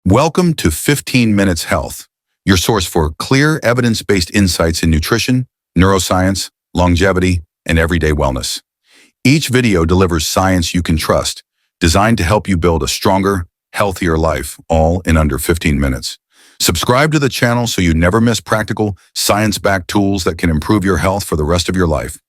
Welcome to 15 Minutes Health, your source for clear, evidence-based insights in nutrition, neuroscience, longevity, and everyday wellness. Each video delivers science you can trust, designed to help you build a stronger, healthier life, all in under 15 minutes. Subscribe to the channel so you never miss practical, science-backed tools that can improve your health for the rest of your life.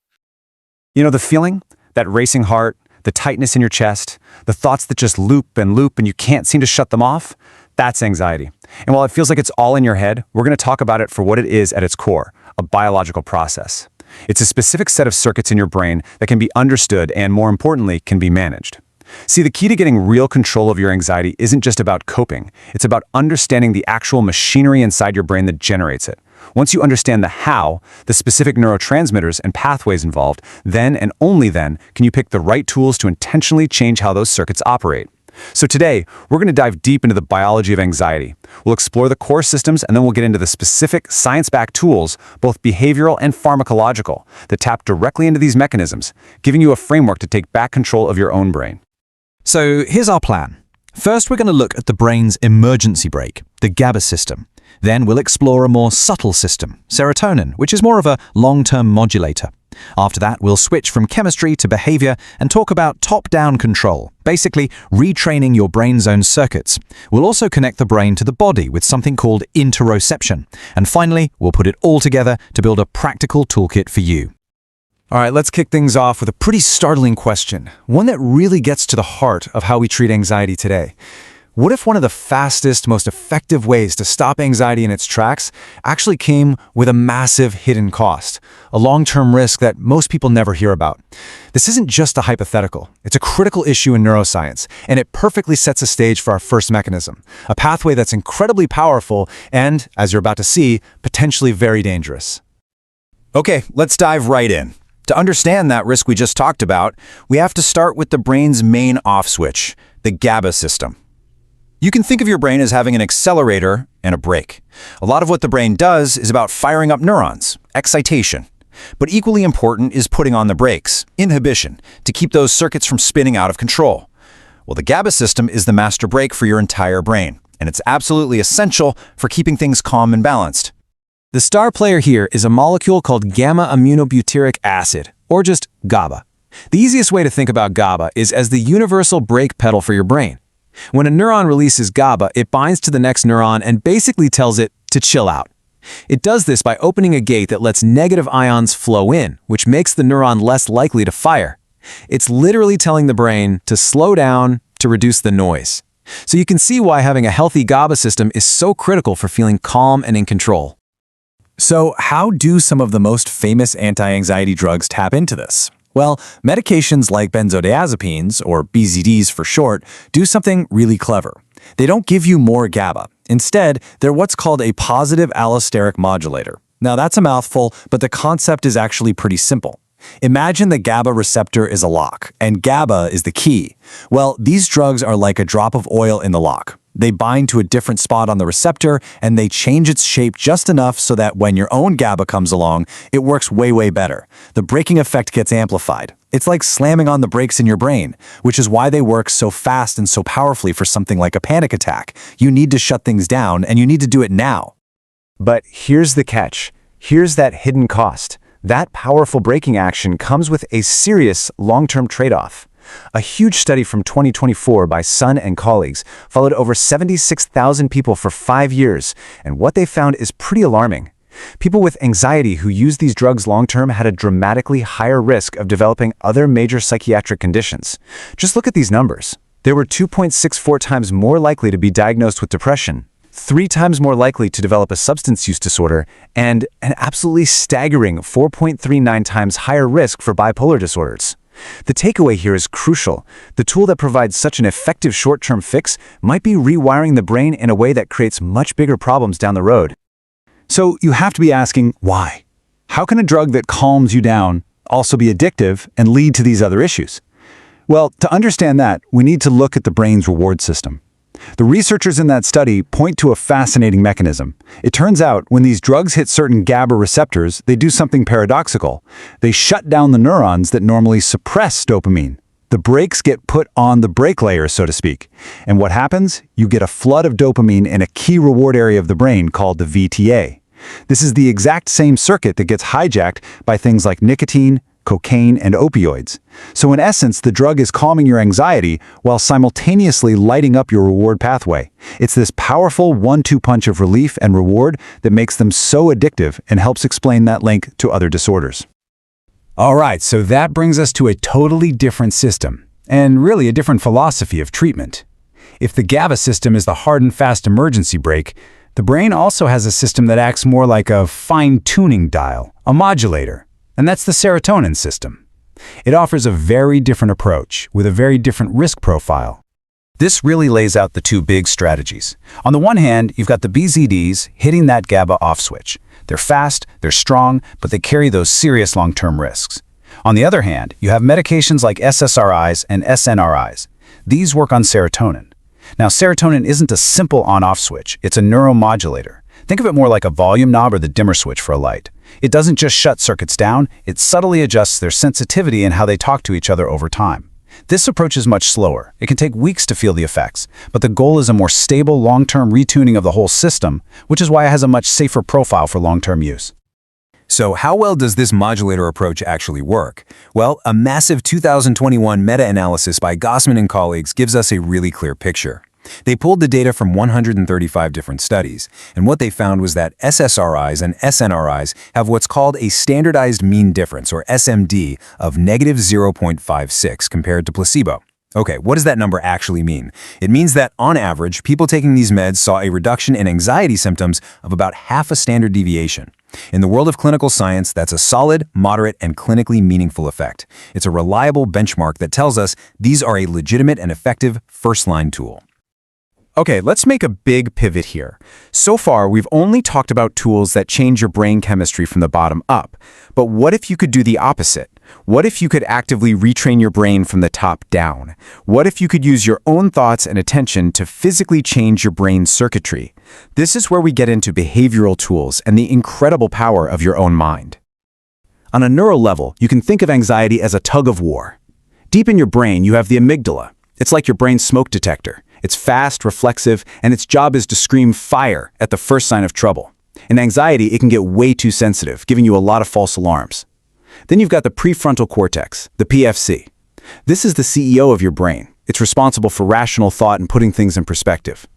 You know the feeling? That racing heart, the tightness in your chest, the thoughts that just loop and you can't seem to shut them off? That's anxiety. And while it feels like it's all in your head, we're going to talk about it for what it is at its core, a biological process. It's a specific set of circuits in your brain that can be understood and, more importantly, can be managed. See, the key to getting real control of your anxiety isn't just about coping. It's about understanding the actual machinery inside your brain that generates it. Once you understand the how, the specific neurotransmitters and pathways involved, then and only then can you pick the right tools to intentionally change how those circuits operate. So today, we're going to dive deep into the biology of anxiety. We'll explore the core systems, and then we'll get into the specific science-backed tools, both behavioral and pharmacological, that tap directly into these mechanisms, giving you a framework to take back control of your own brain. So here's our plan. First, we're going to look at the brain's emergency brake, the GABA system. Then we'll explore a more subtle system, serotonin, which is more of a long-term modulator. After that, we'll switch from chemistry to behavior and talk about top-down control, basically retraining your brain's own circuits. We'll also connect the brain to the body with something called interoception. And finally, we'll put it all together to build a practical toolkit for you. All right, let's kick things off with a pretty startling question, one that really gets to the heart of how we treat anxiety today. What if one of the fastest, most effective ways to stop anxiety in its tracks actually came with a massive hidden cost, a long-term risk that most people never hear about? This isn't just a hypothetical. It's a critical issue in neuroscience, and it perfectly sets a stage for our first mechanism, a pathway that's incredibly powerful and, as you're about to see, potentially very dangerous. Okay, let's dive right in. To understand that risk we just talked about, we have to start with the brain's main off switch, the GABA system. You can think of your brain as having an accelerator and a brake. A lot of what the brain does is about firing up neurons, excitation. But equally important is putting on the brakes, inhibition, to keep those circuits from spinning out of control. Well, the GABA system is the master brake for your entire brain, and it's absolutely essential for keeping things calm and balanced. The star player here is a molecule called gamma-aminobutyric acid, or just GABA. The easiest way to think about GABA is as the universal brake pedal for your brain. When a neuron releases GABA, it binds to the next neuron and basically tells it to chill out. It does this by opening a gate that lets negative ions flow in, which makes the neuron less likely to fire. It's literally telling the brain to slow down, to reduce the noise. So you can see why having a healthy GABA system is so critical for feeling calm and in control. So how do some of the most famous anti-anxiety drugs tap into this? Well, medications like benzodiazepines, or BZDs for short, do something really clever. They don't give you more GABA. Instead, they're what's called a positive allosteric modulator. Now that's a mouthful, but the concept is actually pretty simple. Imagine the GABA receptor is a lock, and GABA is the key. Well, these drugs are like a drop of oil in the lock. They bind to a different spot on the receptor, and they change its shape just enough so that when your own GABA comes along, it works way better. The braking effect gets amplified. It's like slamming on the brakes in your brain, which is why they work so fast and so powerfully for something like a panic attack. You need to shut things down, and you need to do it now. But here's the catch. Here's that hidden cost. That powerful braking action comes with a serious long-term trade-off. A huge study from 2024 by Sun and colleagues followed over 76,000 people for 5 years, and what they found is pretty alarming. People with anxiety who used these drugs long-term had a dramatically higher risk of developing other major psychiatric conditions. Just look at these numbers. They were 2.64 times more likely to be diagnosed with depression, 3 times more likely to develop a substance use disorder, and an absolutely staggering 4.39 times higher risk for bipolar disorders. The takeaway here is crucial. The tool that provides such an effective short-term fix might be rewiring the brain in a way that creates much bigger problems down the road. So you have to be asking, why? How can a drug that calms you down also be addictive and lead to these other issues? Well, to understand that, we need to look at the brain's reward system. The researchers in that study point to a fascinating mechanism. It turns out when these drugs hit certain GABA receptors, they do something paradoxical. They shut down the neurons that normally suppress dopamine. The brakes get put on the brake layer, so to speak. And what happens? You get a flood of dopamine in a key reward area of the brain called the VTA. This is the exact same circuit that gets hijacked by things like nicotine, cocaine, and opioids. So in essence, the drug is calming your anxiety while simultaneously lighting up your reward pathway. It's this powerful 1-2 punch of relief and reward that makes them so addictive and helps explain that link to other disorders. All right, so that brings us to a totally different system, and really a different philosophy of treatment. If the GABA system is the hard and fast emergency brake, the brain also has a system that acts more like a fine-tuning dial, a modulator, and that's the serotonin system. It offers a very different approach with a very different risk profile. This really lays out the two big strategies. On the one hand, you've got the BZDs hitting that GABA off switch. They're fast, they're strong, but they carry those serious long-term risks. On the other hand, you have medications like SSRIs and SNRIs. These work on serotonin. Now, serotonin isn't a simple on-off switch, it's a neuromodulator. Think of it more like a volume knob or the dimmer switch for a light. It doesn't just shut circuits down, it subtly adjusts their sensitivity and how they talk to each other over time. This approach is much slower. It can take weeks to feel the effects, but the goal is a more stable, long-term retuning of the whole system, which is why it has a much safer profile for long-term use. So how well does this modulator approach actually work? Well, a massive 2021 meta-analysis by Gossman and colleagues gives us a really clear picture. They pulled the data from 135 different studies, and what they found was that SSRIs and SNRIs have what's called a standardized mean difference, or SMD, of negative 0.56 compared to placebo. Okay, what does that number actually mean? It means that, on average, people taking these meds saw a reduction in anxiety symptoms of about half a standard deviation. In the world of clinical science, that's a solid, moderate, and clinically meaningful effect. It's a reliable benchmark that tells us these are a legitimate and effective first-line tool. Okay, let's make a big pivot here. So far, we've only talked about tools that change your brain chemistry from the bottom up. But what if you could do the opposite? What if you could actively retrain your brain from the top down? What if you could use your own thoughts and attention to physically change your brain circuitry? This is where we get into behavioral tools and the incredible power of your own mind. On a neural level, you can think of anxiety as a tug of war. Deep in your brain, you have the amygdala. It's like your brain's smoke detector. It's fast, reflexive, and its job is to scream fire at the first sign of trouble. In anxiety, it can get way too sensitive, giving you a lot of false alarms. Then you've got the prefrontal cortex, the PFC. This is the CEO of your brain. It's responsible for rational thought and putting things in perspective.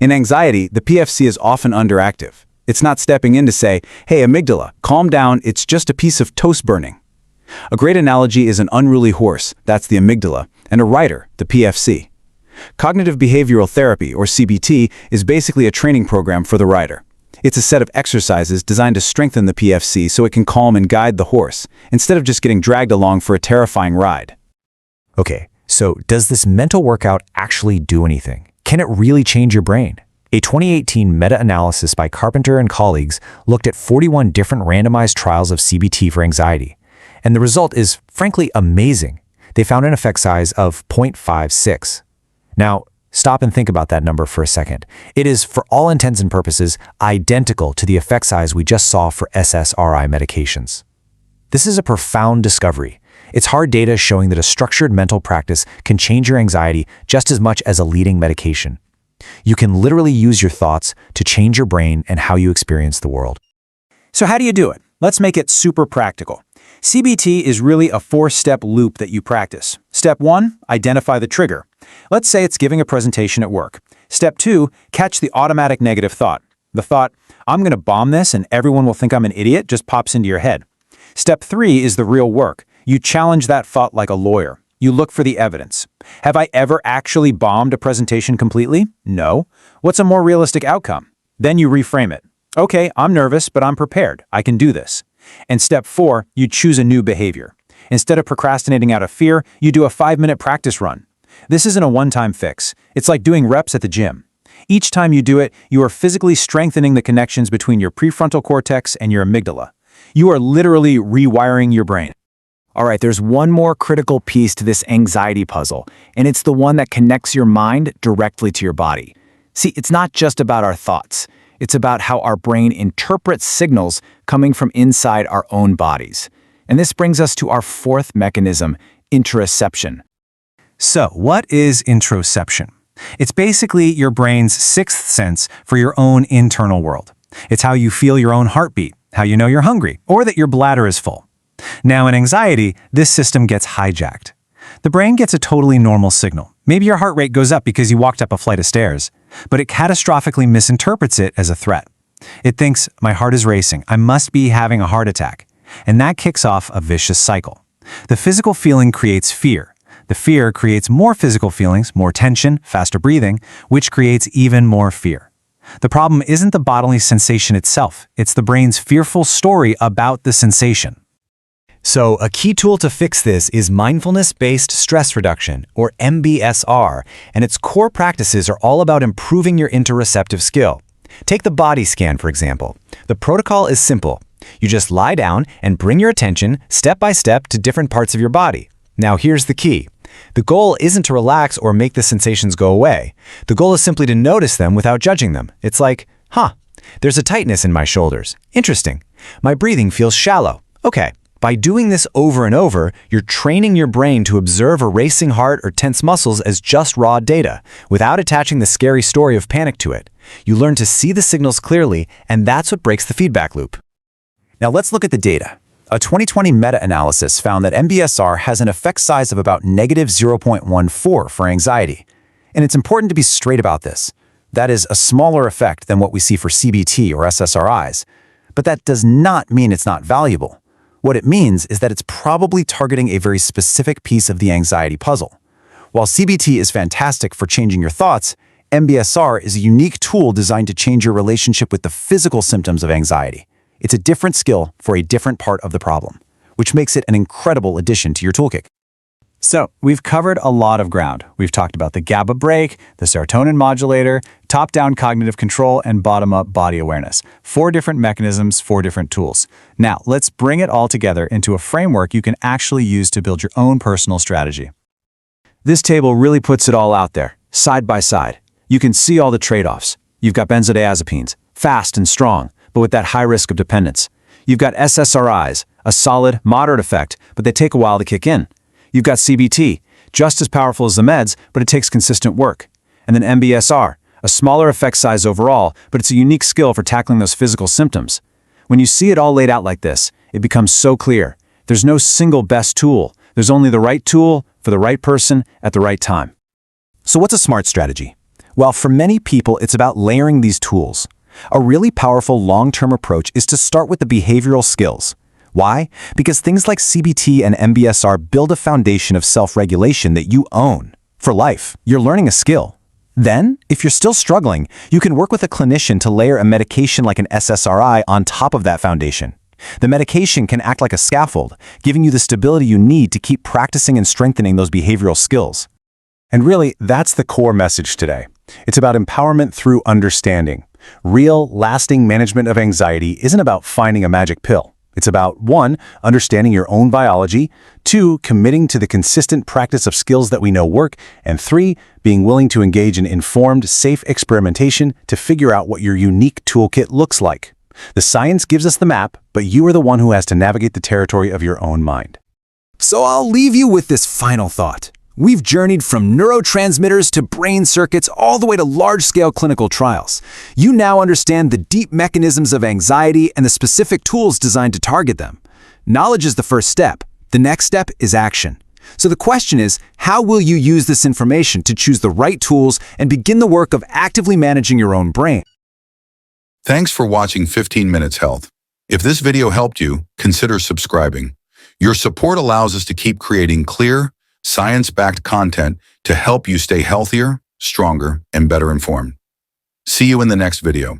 In anxiety, the PFC is often underactive. It's not stepping in to say, hey, amygdala, calm down, it's just a piece of toast burning. A great analogy is an unruly horse, that's the amygdala, and a rider, the PFC. Cognitive behavioral therapy, or CBT, is basically a training program for the rider. It's a set of exercises designed to strengthen the PFC so it can calm and guide the horse, instead of just getting dragged along for a terrifying ride. Okay, so does this mental workout actually do anything? Can it really change your brain? A 2018 meta-analysis by Carpenter and colleagues looked at 41 different randomized trials of CBT for anxiety. And the result is, frankly, amazing. They found an effect size of 0.56. Now, stop and think about that number for a second. It is, for all intents and purposes, identical to the effect size we just saw for SSRI medications. This is a profound discovery. It's hard data showing that a structured mental practice can change your anxiety just as much as a leading medication. You can literally use your thoughts to change your brain and how you experience the world. So how do you do it? Let's make it super practical. CBT is really a 4-step loop that you practice. Step 1, identify the trigger. Let's say it's giving a presentation at work. Step 2, catch the automatic negative thought. The thought, I'm going to bomb this and everyone will think I'm an idiot, just pops into your head. Step 3 is the real work. You challenge that thought like a lawyer. You look for the evidence. Have I ever actually bombed a presentation completely? No. What's a more realistic outcome? Then you reframe it. Okay, I'm nervous, but I'm prepared. I can do this. And step 4, you choose a new behavior. Instead of procrastinating out of fear, you do a 5-minute practice run. This isn't a one-time fix. It's like doing reps at the gym. Each time you do it, you are physically strengthening the connections between your prefrontal cortex and your amygdala. You are literally rewiring your brain. All right, there's one more critical piece to this anxiety puzzle, and it's the one that connects your mind directly to your body. See, it's not just about our thoughts. It's about how our brain interprets signals coming from inside our own bodies. And this brings us to our fourth mechanism, interoception. So, what is interoception? It's basically your brain's sixth sense for your own internal world. It's how you feel your own heartbeat, how you know you're hungry, or that your bladder is full. Now, in anxiety, this system gets hijacked. The brain gets a totally normal signal. Maybe your heart rate goes up because you walked up a flight of stairs, but it catastrophically misinterprets it as a threat. It thinks, my heart is racing, I must be having a heart attack. And that kicks off a vicious cycle. The physical feeling creates fear. The fear creates more physical feelings, more tension, faster breathing, which creates even more fear. The problem isn't the bodily sensation itself, it's the brain's fearful story about the sensation. So, a key tool to fix this is mindfulness-based stress reduction, or MBSR, and its core practices are all about improving your interoceptive skill. Take the body scan, for example. The protocol is simple. You just lie down and bring your attention step by step to different parts of your body. Now, here's the key. The goal isn't to relax or make the sensations go away. The goal is simply to notice them without judging them. It's like, there's a tightness in my shoulders. Interesting. My breathing feels shallow. Okay. By doing this over and over, you're training your brain to observe a racing heart or tense muscles as just raw data, without attaching the scary story of panic to it. You learn to see the signals clearly, and that's what breaks the feedback loop. Now let's look at the data. A 2020 meta-analysis found that MBSR has an effect size of about -0.14 for anxiety. And it's important to be straight about this. That is a smaller effect than what we see for CBT or SSRIs. But that does not mean it's not valuable. What it means is that it's probably targeting a very specific piece of the anxiety puzzle. While CBT is fantastic for changing your thoughts, MBSR is a unique tool designed to change your relationship with the physical symptoms of anxiety. It's a different skill for a different part of the problem, which makes it an incredible addition to your toolkit. So, we've covered a lot of ground. We've talked about the GABA brake, the serotonin modulator, top-down cognitive control, and bottom-up body awareness. 4 different mechanisms, 4 different tools. Now, let's bring it all together into a framework you can actually use to build your own personal strategy. This table really puts it all out there, side by side. You can see all the trade-offs. You've got benzodiazepines, fast and strong, but with that high risk of dependence. You've got SSRIs, a solid, moderate effect, but they take a while to kick in. You've got CBT, just as powerful as the meds, but it takes consistent work. And then MBSR, a smaller effect size overall, but it's a unique skill for tackling those physical symptoms. When you see it all laid out like this, it becomes so clear. There's no single best tool. There's only the right tool for the right person at the right time. So what's a smart strategy? Well, for many people, it's about layering these tools. A really powerful long-term approach is to start with the behavioral skills. Why? Because things like CBT and MBSR build a foundation of self-regulation that you own. For life, you're learning a skill. Then, if you're still struggling, you can work with a clinician to layer a medication like an SSRI on top of that foundation. The medication can act like a scaffold, giving you the stability you need to keep practicing and strengthening those behavioral skills. And really, that's the core message today. It's about empowerment through understanding. Real, lasting management of anxiety isn't about finding a magic pill. It's about 1, understanding your own biology, 2, committing to the consistent practice of skills that we know work, and 3, being willing to engage in informed, safe experimentation to figure out what your unique toolkit looks like. The science gives us the map, but you are the one who has to navigate the territory of your own mind. So I'll leave you with this final thought. We've journeyed from neurotransmitters to brain circuits all the way to large-scale clinical trials. You now understand the deep mechanisms of anxiety and the specific tools designed to target them. Knowledge is the first step. The next step is action. So the question is, how will you use this information to choose the right tools and begin the work of actively managing your own brain? Thanks for watching 15 Minutes Health. If this video helped you, consider subscribing. Your support allows us to keep creating clear, science-backed content to help you stay healthier, stronger, and better informed. See you in the next video.